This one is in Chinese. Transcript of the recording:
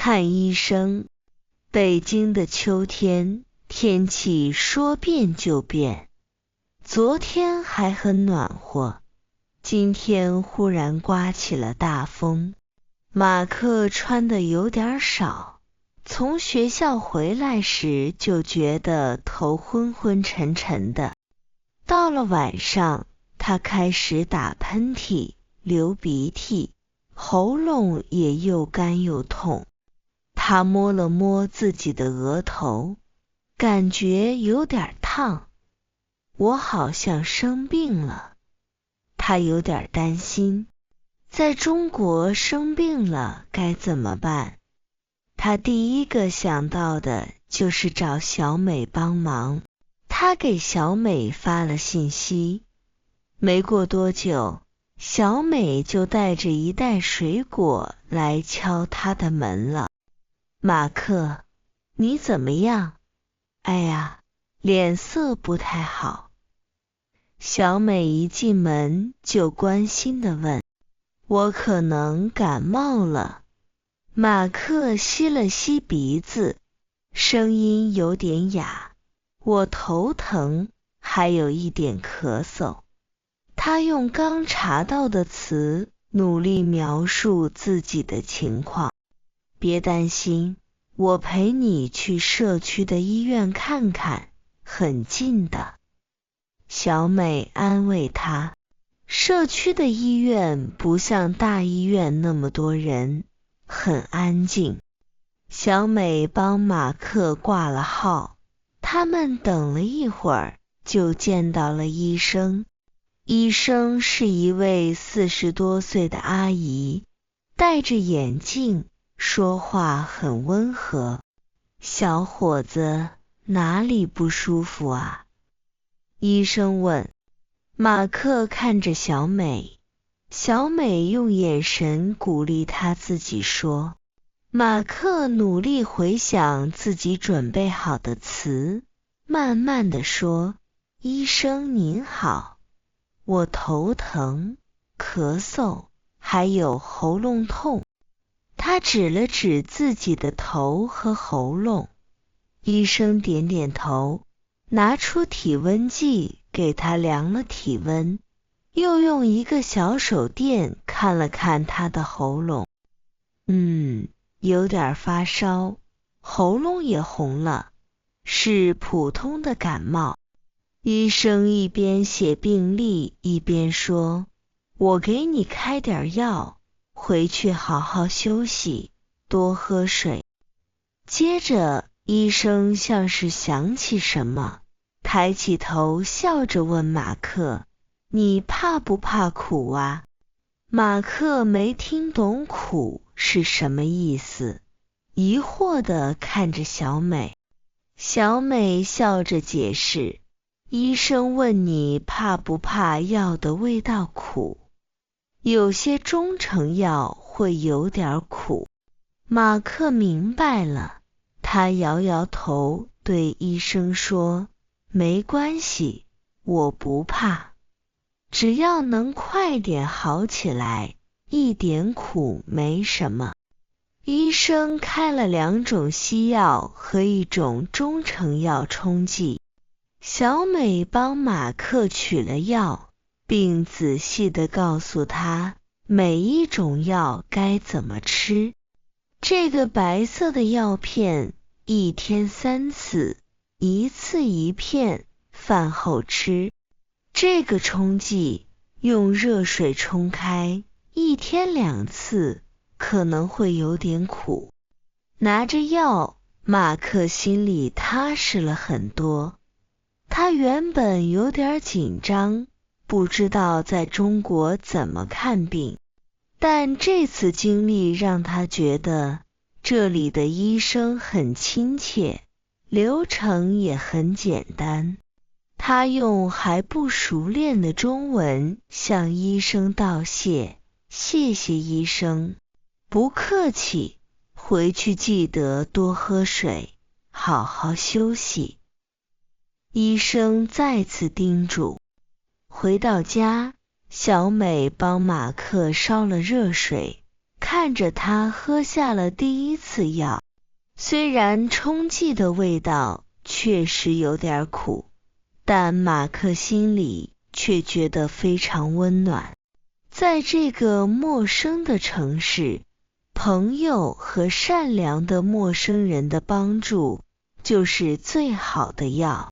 看医生。北京的秋天，天气说变就变。昨天还很暖和，今天忽然刮起了大风。马克穿得有点少，从学校回来时就觉得头昏昏沉沉的。到了晚上，他开始打喷嚏、流鼻涕，喉咙也又干又痛。他摸了摸自己的额头，感觉有点烫。我好像生病了。他有点担心，在中国生病了该怎么办？他第一个想到的就是找小美帮忙。他给小美发了信息，没过多久，小美就带着一袋水果来敲他的门了。马克，你怎么样？哎呀，脸色不太好。小美一进门就关心地问，我可能感冒了。马克吸了吸鼻子，声音有点哑，我头疼，还有一点咳嗽。他用刚查到的词努力描述自己的情况。别担心，我陪你去社区的医院看看，很近的。小美安慰他，社区的医院不像大医院那么多人，很安静。小美帮马克挂了号，他们等了一会儿，就见到了医生。医生是一位40多岁的阿姨，戴着眼镜，说话很温和。小伙子，哪里不舒服啊？医生问。马克看着小美，小美用眼神鼓励他自己说。马克努力回想自己准备好的词，慢慢地说，医生您好，我头疼、咳嗽，还有喉咙痛。他指了指自己的头和喉咙。医生点点头，拿出体温计给他量了体温，又用一个小手电看了看他的喉咙。有点发烧，喉咙也红了，是普通的感冒。医生一边写病历一边说，我给你开点药，回去好好休息，多喝水。接着医生像是想起什么，抬起头笑着问马克，你怕不怕苦啊？马克没听懂苦是什么意思，疑惑地看着小美。小美笑着解释，医生问你怕不怕药的味道苦，有些中成药会有点苦。马克明白了，他摇摇头对医生说，没关系，我不怕。只要能快点好起来，一点苦没什么。医生开了2种西药和1种中成药冲剂。小美帮马克取了药，并仔细地告诉他每一种药该怎么吃。这个白色的药片1天3次，1次1片，饭后吃。这个冲剂用热水冲开，1天2次，可能会有点苦。拿着药，马克心里踏实了很多。他原本有点紧张，不知道在中国怎么看病，但这次经历让他觉得这里的医生很亲切，流程也很简单。他用还不熟练的中文向医生道谢，谢谢医生。不客气，回去记得多喝水，好好休息。医生再次叮嘱。回到家，小美帮马克烧了热水，看着他喝下了第一次药，虽然冲剂的味道确实有点苦，但马克心里却觉得非常温暖。在这个陌生的城市，朋友和善良的陌生人的帮助就是最好的药。